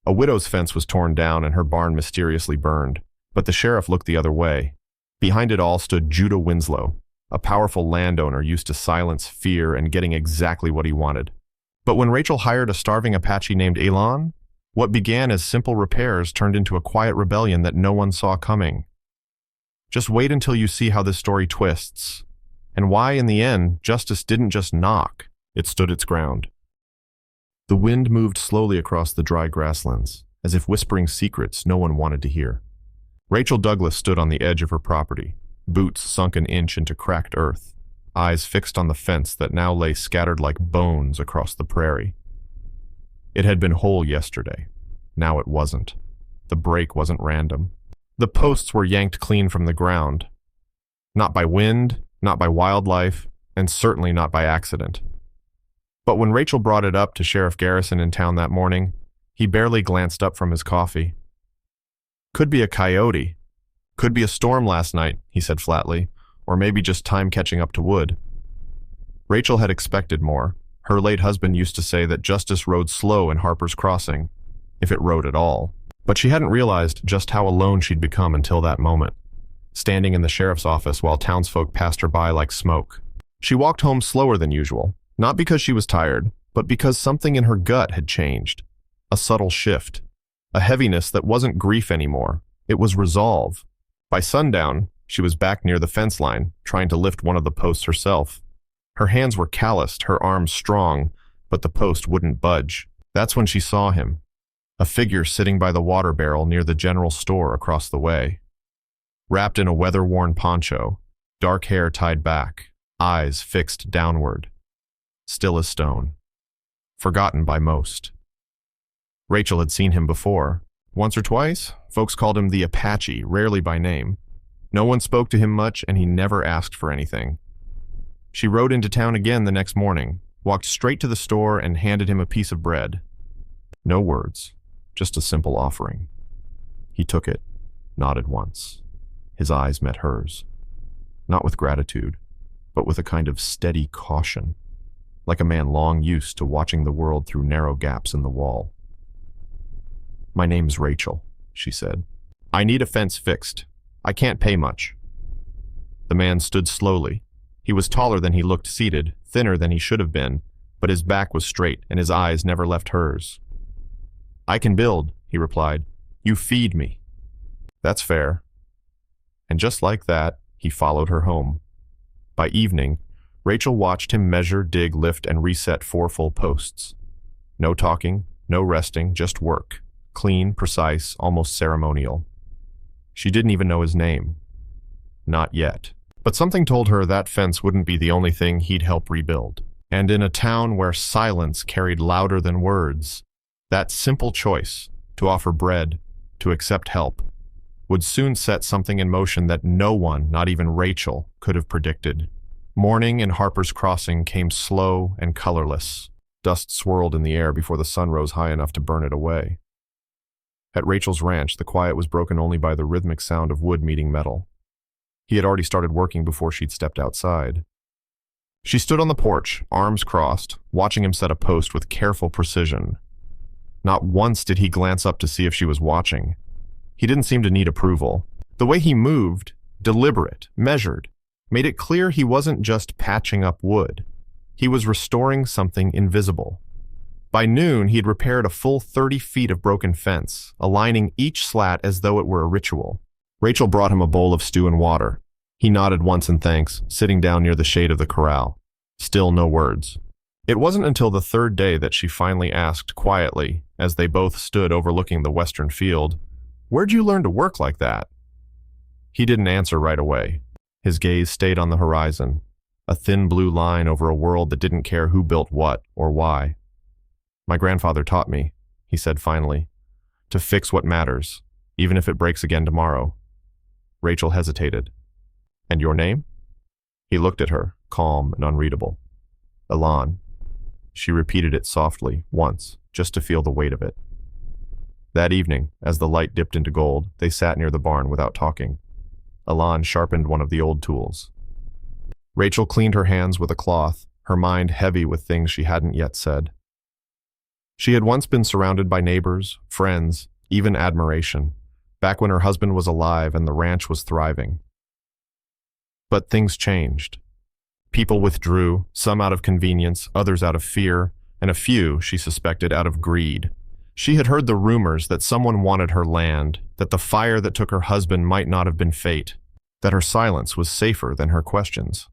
A widow's fence was torn down and her barn mysteriously burned, but the sheriff looked the other way. Behind it all stood Judah Winslow, a powerful landowner used to silence fear and getting exactly what he wanted. But when Rachel hired a starving Apache named Elon, what began as simple repairs turned into a quiet rebellion that no one saw coming. Just wait until you see how this story twists, and why, in the end, justice didn't just knock, it stood its ground. The wind moved slowly across the dry grasslands, as if whispering secrets no one wanted to hear. Rachel Douglas stood on the edge of her property, boots sunk an inch into cracked earth, eyes fixed on the fence that now lay scattered like bones across the prairie. It had been whole yesterday. Now it wasn't. The break wasn't random. The posts were yanked clean from the ground. Not by wind, not by wildlife, and certainly not by accident. But when Rachel brought it up to Sheriff Garrison in town that morning, he barely glanced up from his coffee. "Could be a coyote. Could be a storm last night," he said flatly, "or maybe just time catching up to wood." Rachel had expected more. Her late husband used to say that justice rode slow in Harper's Crossing, if it rode at all. But she hadn't realized just how alone she'd become until that moment, standing in the sheriff's office while townsfolk passed her by like smoke. She walked home slower than usual, not because she was tired, but because something in her gut had changed. A subtle shift. A heaviness that wasn't grief anymore. It was resolve. By sundown, she was back near the fence line, trying to lift one of the posts herself. Her hands were calloused, her arms strong, but the post wouldn't budge. That's when she saw him. A figure sitting by the water barrel near the general store across the way. Wrapped in a weather-worn poncho, dark hair tied back, eyes fixed downward. Still as stone. Forgotten by most. Rachel had seen him before. Once or twice, folks called him the Apache, rarely by name. No one spoke to him much, and he never asked for anything. She rode into town again the next morning, walked straight to the store and handed him a piece of bread. No words, just a simple offering. He took it, nodded once. His eyes met hers. Not with gratitude, but with a kind of steady caution, like a man long used to watching the world through narrow gaps in the wall. "My name's Rachel," she said. "I need a fence fixed. I can't pay much." The man stood slowly. He was taller than he looked seated, thinner than he should have been, but his back was straight and his eyes never left hers. "I can build," he replied. "You feed me." "That's fair." And just like that, he followed her home. By evening, Rachel watched him measure, dig, lift, and reset 4 full posts. No talking, no resting, just work. Clean, precise, almost ceremonial. She didn't even know his name. Not yet. But something told her that fence wouldn't be the only thing he'd help rebuild. And in a town where silence carried louder than words, that simple choice, to offer bread, to accept help, would soon set something in motion that no one, not even Rachel, could have predicted. Morning in Harper's Crossing came slow and colorless. Dust swirled in the air before the sun rose high enough to burn it away. At Rachel's ranch, the quiet was broken only by the rhythmic sound of wood meeting metal. He had already started working before she'd stepped outside. She stood on the porch, arms crossed, watching him set a post with careful precision. Not once did he glance up to see if she was watching. He didn't seem to need approval. The way he moved, deliberate, measured, made it clear he wasn't just patching up wood. He was restoring something invisible. By noon, he had repaired a full 30 feet of broken fence, aligning each slat as though it were a ritual. Rachel brought him a bowl of stew and water. He nodded once in thanks, sitting down near the shade of the corral. Still no words. It wasn't until the 3rd day that she finally asked quietly, as they both stood overlooking the western field, "Where'd you learn to work like that?" He didn't answer right away. His gaze stayed on the horizon, a thin blue line over a world that didn't care who built what or why. "My grandfather taught me," he said finally, "to fix what matters, even if it breaks again tomorrow." Rachel hesitated. "And your name?" He looked at her, calm and unreadable. "Elon." She repeated it softly, once, just to feel the weight of it. That evening, as the light dipped into gold, they sat near the barn without talking. Elon sharpened one of the old tools. Rachel cleaned her hands with a cloth, her mind heavy with things she hadn't yet said. She had once been surrounded by neighbors, friends, even admiration, back when her husband was alive and the ranch was thriving. But things changed. People withdrew, some out of convenience, others out of fear, and a few, she suspected, out of greed. She had heard the rumors that someone wanted her land, that the fire that took her husband might not have been fate, that her silence was safer than her questions.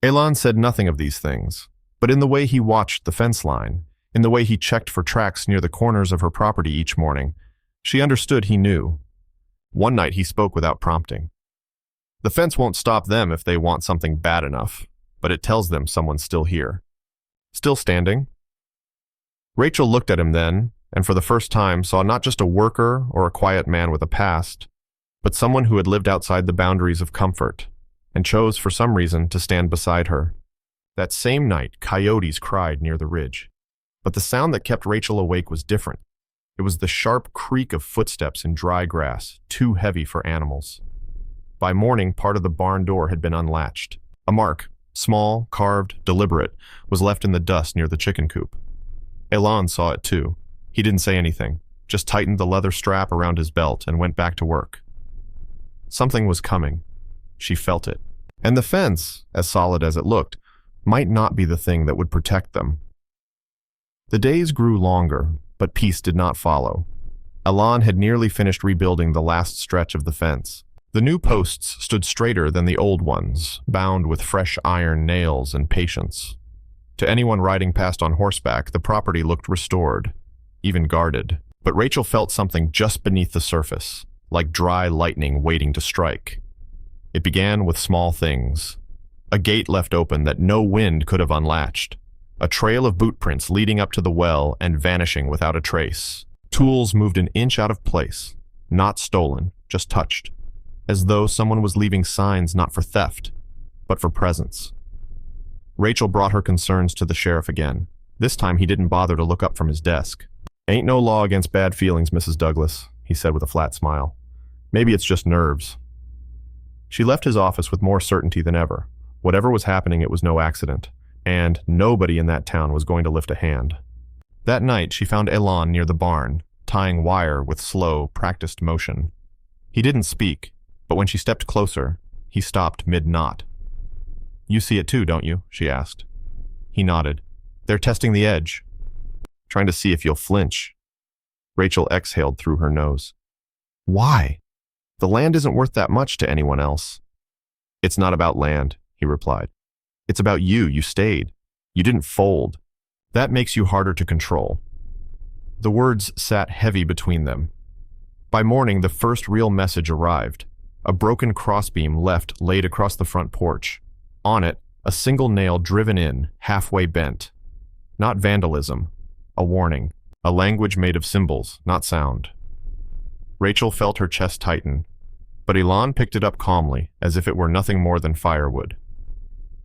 Elan said nothing of these things, but in the way he watched the fence line, in the way he checked for tracks near the corners of her property each morning, she understood he knew. One night he spoke without prompting. The fence won't stop them if they want something bad enough, but it tells them someone's still here. Still standing? Rachel looked at him then, and for the first time saw not just a worker or a quiet man with a past, but someone who had lived outside the boundaries of comfort, and chose for some reason to stand beside her. That same night, coyotes cried near the ridge. But the sound that kept Rachel awake was different. It was the sharp creak of footsteps in dry grass, too heavy for animals. By morning, part of the barn door had been unlatched. A mark, small, carved, deliberate, was left in the dust near the chicken coop. Elan saw it too. He didn't say anything, just tightened the leather strap around his belt and went back to work. Something was coming. She felt it. And the fence, as solid as it looked, might not be the thing that would protect them. The days grew longer, but peace did not follow. Elan had nearly finished rebuilding the last stretch of the fence. The new posts stood straighter than the old ones, bound with fresh iron nails and patience. To anyone riding past on horseback, the property looked restored, even guarded. But Rachel felt something just beneath the surface, like dry lightning waiting to strike. It began with small things. A gate left open that no wind could have unlatched. A trail of boot prints leading up to the well and vanishing without a trace. Tools moved an inch out of place, not stolen, just touched, as though someone was leaving signs not for theft, but for presence. Rachel brought her concerns to the sheriff again. This time he didn't bother to look up from his desk. "Ain't no law against bad feelings, Mrs. Douglas," he said with a flat smile. "Maybe it's just nerves." She left his office with more certainty than ever. Whatever was happening, it was no accident, and nobody in that town was going to lift a hand. That night, she found Elan near the barn, tying wire with slow, practiced motion. He didn't speak, but when she stepped closer, he stopped mid-knot. "You see it too, don't you?" she asked. He nodded. "They're testing the edge. Trying to see if you'll flinch." Rachel exhaled through her nose. "Why? The land isn't worth that much to anyone else." "It's not about land," he replied. "It's about you. You stayed. You didn't fold. That makes you harder to control." The words sat heavy between them. By morning, the first real message arrived. A broken crossbeam left laid across the front porch. On it, a single nail driven in, halfway bent. Not vandalism, a warning. A language made of symbols, not sound. Rachel felt her chest tighten, but Elan picked it up calmly, as if it were nothing more than firewood.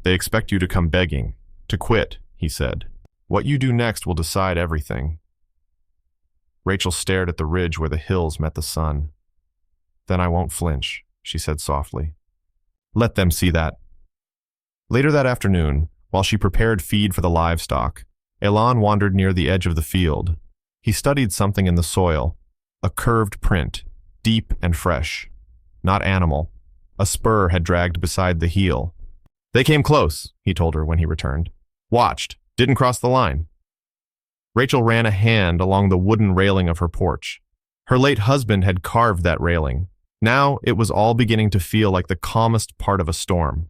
"They expect you to come begging, to quit," he said. "What you do next will decide everything." Rachel stared at the ridge where the hills met the sun. "Then I won't flinch," she said softly. "Let them see that." Later that afternoon, while she prepared feed for the livestock, Elan wandered near the edge of the field. He studied something in the soil, a curved print, deep and fresh. Not animal. A spur had dragged beside the heel. "They came close," he told her when he returned. "Watched. Didn't cross the line." Rachel ran a hand along the wooden railing of her porch. Her late husband had carved that railing. Now it was all beginning to feel like the calmest part of a storm.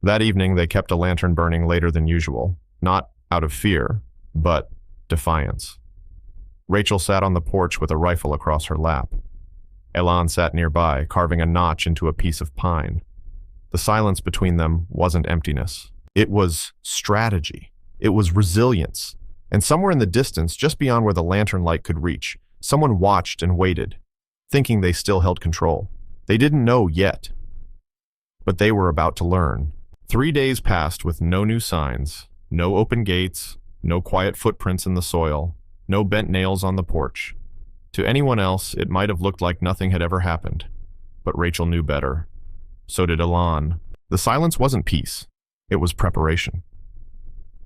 That evening they kept a lantern burning later than usual, not out of fear, but defiance. Rachel sat on the porch with a rifle across her lap. Elan sat nearby, carving a notch into a piece of pine. The silence between them wasn't emptiness. It was strategy. It was resilience. And somewhere in the distance, just beyond where the lantern light could reach, someone watched and waited, thinking they still held control. They didn't know yet, but they were about to learn. 3 days passed with no new signs, no open gates, no quiet footprints in the soil, no bent nails on the porch. To anyone else, it might have looked like nothing had ever happened, but Rachel knew better. So did Elan. The silence wasn't peace. It was preparation.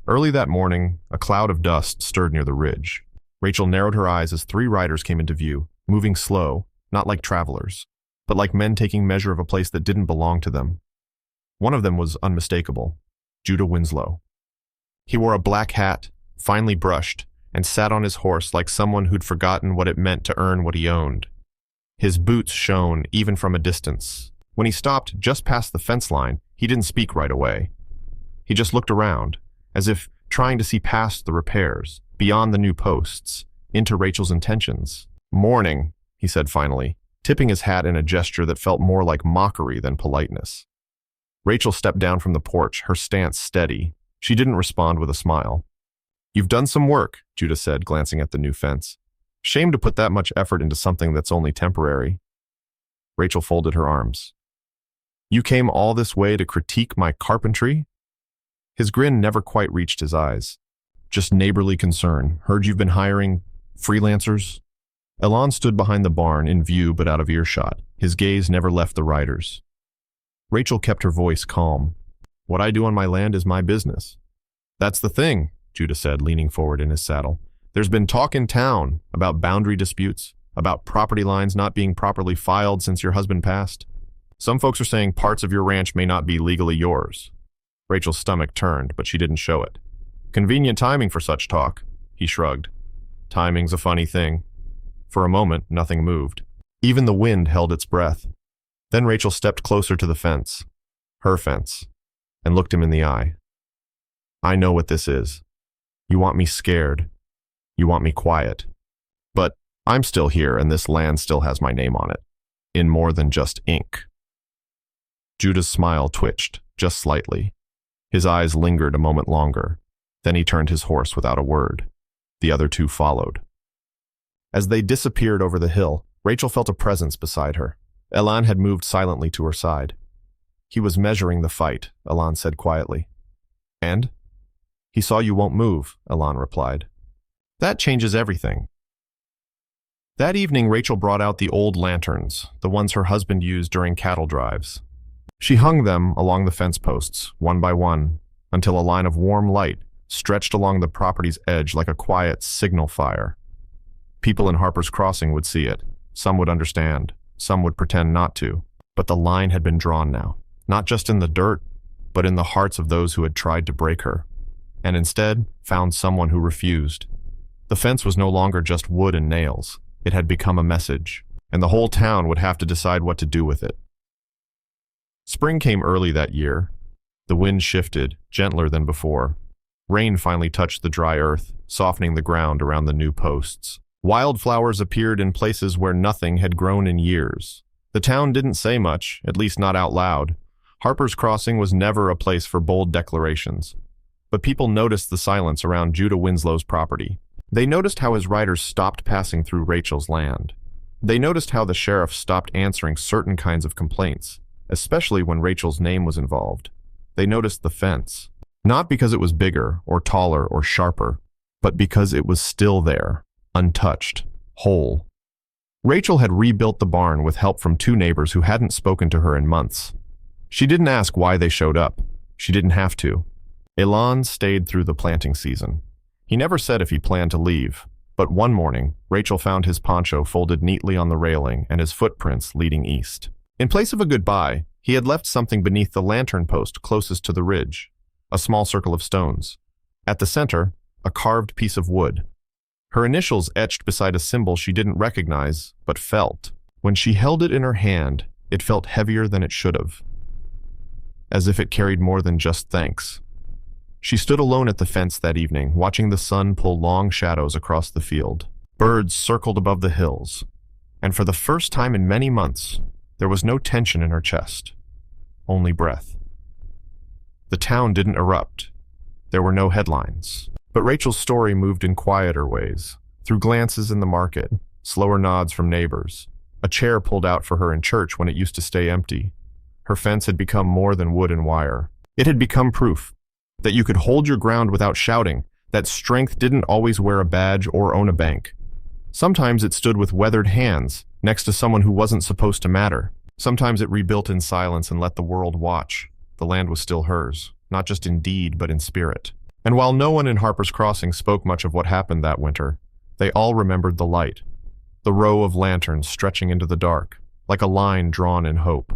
Early that morning, a cloud of dust stirred near the ridge. Rachel narrowed her eyes as 3 riders came into view, moving slow, not like travelers, but like men taking measure of a place that didn't belong to them. One of them was unmistakable, Judah Winslow. He wore a black hat, finely brushed, and sat on his horse like someone who'd forgotten what it meant to earn what he owned. His boots shone even from a distance. When he stopped just past the fence line, he didn't speak right away. He just looked around, as if trying to see past the repairs, beyond the new posts, into Rachel's intentions. "Morning," he said finally, tipping his hat in a gesture that felt more like mockery than politeness. Rachel stepped down from the porch, her stance steady. She didn't respond with a smile. "You've done some work," Judah said, glancing at the new fence. "Shame to put that much effort into something that's only temporary." Rachel folded her arms. "You came all this way to critique my carpentry?" His grin never quite reached his eyes. "Just neighborly concern. Heard you've been hiring freelancers?" Elan stood behind the barn, in view but out of earshot. His gaze never left the riders. Rachel kept her voice calm. "What I do on my land is my business." "That's the thing," Judah said, leaning forward in his saddle. "There's been talk in town about boundary disputes, about property lines not being properly filed since your husband passed. Some folks are saying parts of your ranch may not be legally yours." Rachel's stomach turned, but she didn't show it. "Convenient timing for such talk," he shrugged. "Timing's a funny thing." For a moment, nothing moved. Even the wind held its breath. Then Rachel stepped closer to the fence, her fence, and looked him in the eye. "I know what this is. You want me scared. You want me quiet. But I'm still here, and this land still has my name on it, in more than just ink." Judah's smile twitched, just slightly. His eyes lingered a moment longer. Then he turned his horse without a word. The other 2 followed. As they disappeared over the hill, Rachel felt a presence beside her. Elan had moved silently to her side. "He was measuring the fight," Elan said quietly. "And?" "He saw you won't move," Elan replied. "That changes everything." That evening, Rachel brought out the old lanterns, the ones her husband used during cattle drives. She hung them along the fence posts, one by one, until a line of warm light stretched along the property's edge like a quiet signal fire. People in Harper's Crossing would see it. Some would understand. Some would pretend not to. But the line had been drawn now, not just in the dirt, but in the hearts of those who had tried to break her, and instead found someone who refused. The fence was no longer just wood and nails. It had become a message, and the whole town would have to decide what to do with it. Spring came early that year. The wind shifted, gentler than before. Rain finally touched the dry earth, softening the ground around the new posts. Wildflowers appeared in places where nothing had grown in years. The town didn't say much, at least not out loud. Harper's Crossing was never a place for bold declarations. But people noticed the silence around Judah Winslow's property. They noticed how his riders stopped passing through Rachel's land. They noticed how the sheriff stopped answering certain kinds of complaints, especially when Rachel's name was involved. They noticed the fence, not because it was bigger or taller or sharper, but because it was still there, untouched, whole. Rachel had rebuilt the barn with help from 2 neighbors who hadn't spoken to her in months. She didn't ask why they showed up. She didn't have to. Elan stayed through the planting season. He never said if he planned to leave, but one morning, Rachel found his poncho folded neatly on the railing and his footprints leading east. In place of a goodbye, he had left something beneath the lantern post closest to the ridge, a small circle of stones. At the center, a carved piece of wood. Her initials etched beside a symbol she didn't recognize, but felt. When she held it in her hand, it felt heavier than it should have, as if it carried more than just thanks. She stood alone at the fence that evening, watching the sun pull long shadows across the field. Birds circled above the hills, and for the first time in many months, there was no tension in her chest, only breath. The town didn't erupt. There were no headlines. But Rachel's story moved in quieter ways, through glances in the market, slower nods from neighbors, a chair pulled out for her in church when it used to stay empty. Her fence had become more than wood and wire. It had become proof that you could hold your ground without shouting, that strength didn't always wear a badge or own a bank. Sometimes it stood with weathered hands next to someone who wasn't supposed to matter. Sometimes it rebuilt in silence and let the world watch. The land was still hers, not just in deed but in spirit. And while no one in Harper's Crossing spoke much of what happened that winter, they all remembered the light, the row of lanterns stretching into the dark, like a line drawn in hope.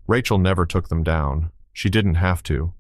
Rachel never took them down. She didn't have to.